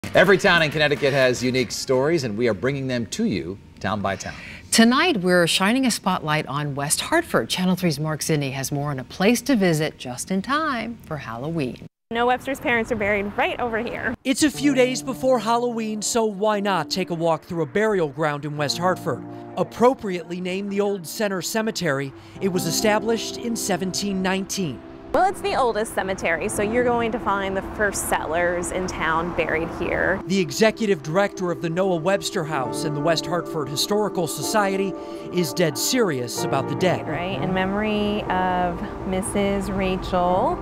Every town in Connecticut has unique stories, and we are bringing them to you town by town. Tonight, we're shining a spotlight on West Hartford. Channel 3's Mark Zinni has more on a place to visit just in time for Halloween. Noah Webster's parents are buried right over here. It's a few days before Halloween, so why not take a walk through a burial ground in West Hartford? Appropriately named the Old Center Cemetery, it was established in 1719. Well, it's the oldest cemetery, so you're going to find the first settlers in town buried here. The executive director of the Noah Webster House and the West Hartford Historical Society is dead serious about the dead. Right, in memory of Mrs. Rachel.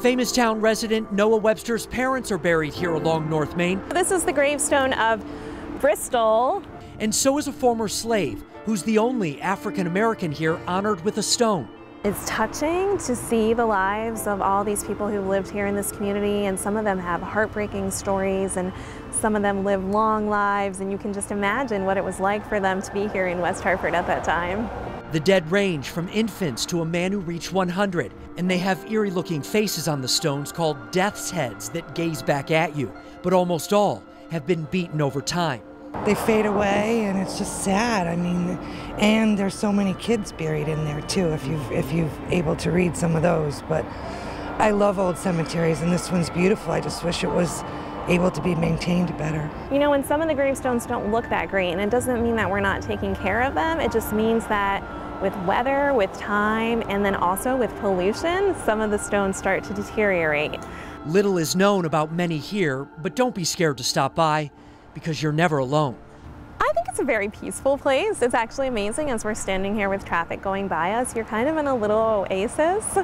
Famous town resident Noah Webster's parents are buried here along North Main. This is the gravestone of Bristol. And so is a former slave, who's the only African American here honored with a stone. It's touching to see the lives of all these people who lived here in this community, and some of them have heartbreaking stories, and some of them live long lives, and you can just imagine what it was like for them to be here in West Hartford at that time. The dead range from infants to a man who reached 100, and they have eerie-looking faces on the stones called death's heads that gaze back at you, but almost all have been beaten over time. They fade away, and it's just sad. I mean, and there's so many kids buried in there too, if you've able to read some of those. But I love old cemeteries, and this one's beautiful. I just wish it was able to be maintained better. You know, and some of the gravestones don't look that great, and it doesn't mean that we're not taking care of them. It just means that with weather, with time, and then also with pollution, some of the stones start to deteriorate. Little is known about many here, but don't be scared to stop by, because you're never alone. I think it's a very peaceful place. It's actually amazing as we're standing here with traffic going by us. You're kind of in a little oasis.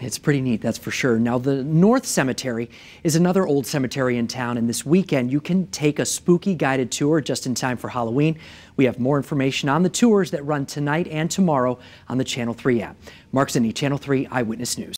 It's pretty neat, that's for sure. Now, the North Cemetery is another old cemetery in town, and this weekend you can take a spooky guided tour just in time for Halloween. We have more information on the tours that run tonight and tomorrow on the Channel 3 app. Mark Zinni, Channel 3 Eyewitness News.